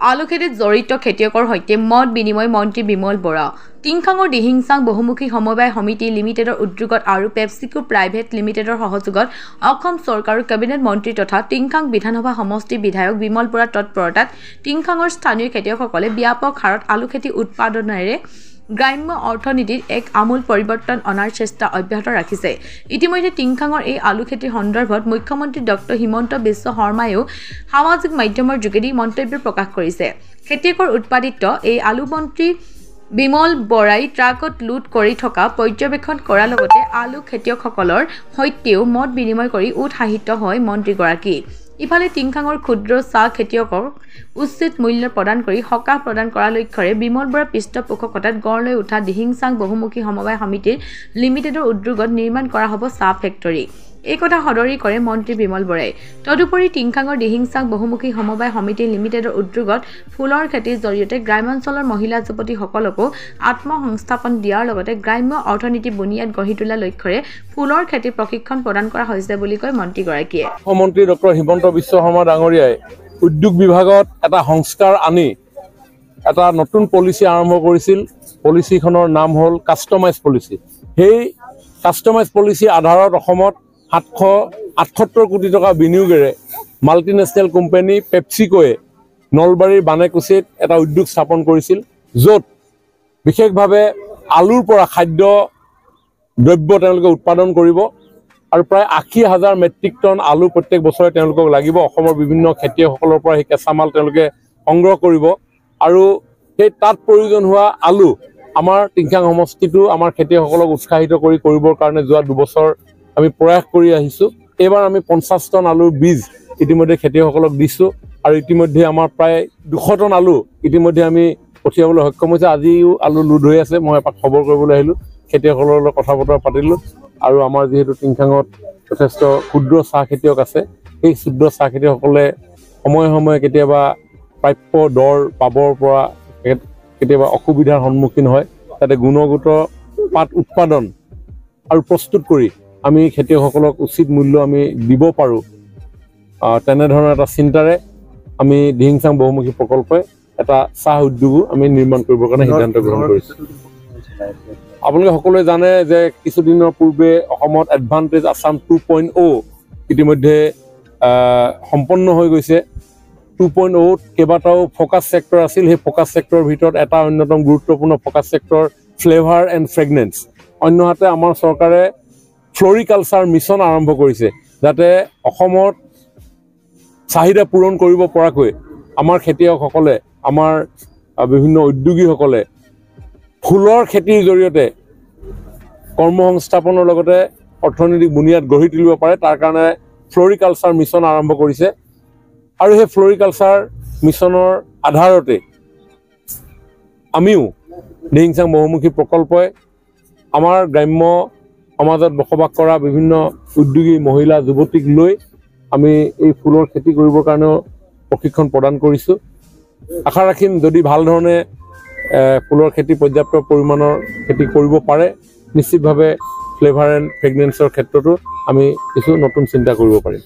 আলু খেতিত জড়িত খেতিয়কৰ সৈতে মত বিনিময় মন্ত্ৰী বিমল বৰা টিংখাঙৰ দিহিংচাং বহুমুখী সমবায় সমিতি লিমিটেডৰ উদ্যোগত আৰু পেপচিকো প্ৰাইভেট লিমিটেডৰ সহযোগত অসম চৰকাৰৰ কেবিনেট মন্ত্ৰী তথা টিংখাং বিধানসভা সমষ্টি বিধায়ক বিমল বৰাৰ তৎপৰতাত টিংখাঙৰ স্থানীয় খেতিয়কসকলে ব্যাপক হাৰত আলু খেতি উৎপাদনেৰে গ্ৰাম্য অৰ্থনীতিত এক আমূল পৰিৱৰ্তন অনাৰ চেষ্টা অব্যাহত ৰাখিছে। ইতিমধ্যে টিংখাঙৰ এই আলু খেতিৰ সন্দৰ্ভত মুখ্যমন্ত্ৰী ডক্টৰ হিমন্ত বিশ্ব শৰ্মায়ো সামাজিক মাধ্যমৰ যোগেদি মন্তব্য প্ৰকাশ কৰিছে। খেতিয়কৰ উৎপাদিত এই আলু মন্ত্ৰী বিমল বৰাই ট্ৰাকত লোড কৰি থকা পৰ্যবেক্ষণ কৰাৰ লগতে আলু খেতিয়কসকলৰ সৈতেও মত বিনিময় কৰি উৎসাহিত হয় মন্ত্ৰীগৰাকী। ইফালে টিংখাঙৰ ক্ষুদ্ৰ চাহ খেতিয়কক উচিত মূল্য প্ৰদান কৰি সকাহ প্ৰদান কৰাৰ লক্ষ্যৰে বিমল বৰাৰ পৃষ্ঠপোষকতাত গঢ় লৈ উঠা দিহিংচাং বহুমুখী সমবায় সমিতিৰ লিমিটেডৰ উদ্যোগত নিৰ্মাণ কৰা হ'ব চাহ ফেক্টৰী। এই কথা সদৰি কৰে মন্ত্ৰী বিমল বৰাই। তদুপৰি টিংখাঙৰ দিহিংচাং বহুমুখী সমবায় সমিতি লিমিটেডৰ উদ্যোগত ফুলৰ খেতিৰ জৰিয়তে গ্ৰামাঞ্চলৰ মহিলা যুৱতীসকলকো আত্মসংস্থাপন দিয়াৰ লগতে গ্ৰাম্য অৰ্থনীতি বুনিয়াদ গঢ়ি তোলাৰ লক্ষ্যৰে ফুলৰ খেতিৰ প্ৰশিক্ষণ প্ৰদান কৰা হৈছে বুলি কয় মন্ত্ৰীগৰাকীয়ে। মুখ্যমন্ত্ৰী ডক্টৰ হিমন্ত বিশ্ব শৰ্মা ডাঙৰীয়াই উদ্যোগ বিভাগত এটা সংস্কাৰ আনি এটা নতুন পলিচি আৰম্ভ কৰিছিল। পলিচিখনৰ নাম হ'ল কাষ্টমাইজ পলিচি। সেই কাষ্টমাইজ পলিচি আধাৰত অসমত 778 কোটি টকা বিনিয়োগেৰে মাল্টিনেশ্যনেল কোম্পানী পেপচিকোয়ে নলবাৰীৰ বানেকুচিত এটা উদ্যোগ স্থাপন কৰিছিল, য'ত বিশেষভাৱে আলুৰ পৰা খাদ্য দ্ৰব্য তেওঁলোকে উৎপাদন কৰিব আৰু প্ৰায় 80,000 মেট্ৰিক টন আলু প্ৰত্যেক বছৰে তেওঁলোকক লাগিব। অসমৰ বিভিন্ন খেতিয়কসকলৰ পৰা সেই কেঁচামাল তেওঁলোকে সংগ্ৰহ কৰিব আৰু সেই তাত প্ৰয়োজন হোৱা আলু আমাৰ টিংখাং সমষ্টিটো আমাৰ খেতিয়কসকলক উৎসাহিত কৰিবৰ কাৰণে যোৱা 2 বছৰ আমি প্ৰয়াস কৰি আহিছোঁ। এইবাৰ আমি 50 টন আলুৰ বীজ ইতিমধ্যে খেতিয়কসকলক দিছোঁ আৰু ইতিমধ্যে আমাৰ প্ৰায় 200 টন আলু ইতিমধ্যে আমি পঠিয়াবলৈ সক্ষম হৈছে। আজিও আলু লোড হৈ আছে। মই এপাক খবৰ কৰিবলৈ আহিলোঁ, খেতিয়কসকলৰ লগত কথা বতৰা পাতিলোঁ আৰু আমাৰ যিহেতু টিংখাঙত যথেষ্ট ক্ষুদ্ৰ চাহ খেতিয়ক আছে, সেই ক্ষুদ্ৰ চাহ খেতিয়কসকলে সময়ে সময়ে কেতিয়াবা প্ৰাপ্য দৰ পাবৰ পৰা কেতিয়াবা অসুবিধাৰ সন্মুখীন হয়। তাতে গুণগত পাত উৎপাদন আৰু প্ৰস্তুত কৰি আমি খেতিয়কসকলক উচিত মূল্য আমি দিব পাৰোঁ, তেনেধৰণৰ এটা চিন্তাৰে আমি দিহিংচাং বহুমুখী প্ৰকল্পই এটা চাহ উদ্যোগো আমি নিৰ্মাণ কৰিবৰ কাৰণে সিদ্ধান্ত গ্ৰহণ কৰিছোঁ। আপোনালোকে সকলোৱে জানে যে কিছুদিনৰ পূৰ্বে অসমত এডভান্টেজ আছাম 2.0 ইতিমধ্যে সম্পন্ন হৈ গৈছে। 2.0 কেইবাটাও ফ'কাছ ছেক্টৰ আছিল। সেই ফ'কাছ ছেক্টৰৰ ভিতৰত এটা অন্যতম গুৰুত্বপূৰ্ণ ফ'কাছ ছেক্টৰ ফ্লেভাৰ এণ্ড ফ্ৰেগনেন্স। অন্যহাতে আমাৰ চৰকাৰে ফ্লৰিকালচাৰ মিছন আৰম্ভ কৰিছে, যাতে অসমত চাহিদা পূৰণ কৰিব পৰাকৈ আমাৰ খেতিয়কসকলে, আমাৰ বিভিন্ন উদ্যোগীসকলে ফুলৰ খেতিৰ জৰিয়তে কৰ্মসংস্থাপনৰ লগতে অৰ্থনৈতিক বুনিয়াদ গঢ়ি তুলিব পাৰে। তাৰ কাৰণে ফ্লৰিকালচাৰ মিছন আৰম্ভ কৰিছে আৰু সেই ফ্লৰিকালচাৰ মিছনৰ আধাৰতে আমিও দিহিংচাং বহুমুখী প্ৰকল্পই আমাৰ গ্ৰাম্য সমাজত বসবাস কৰা বিভিন্ন উদ্যোগী মহিলা যুৱতীক লৈ আমি এই ফুলৰ খেতি কৰিবৰ কাৰণেও প্ৰশিক্ষণ প্ৰদান কৰিছোঁ। আশা ৰাখিম যদি ভাল ধৰণে ফুলৰ খেতি পৰ্যাপ্ত পৰিমাণৰ খেতি কৰিব পাৰে, নিশ্চিতভাৱে ফ্লেভাৰ এণ্ড ফ্ৰেগনেন্সৰ ক্ষেত্ৰতো আমি কিছু নতুন চিন্তা কৰিব পাৰিম।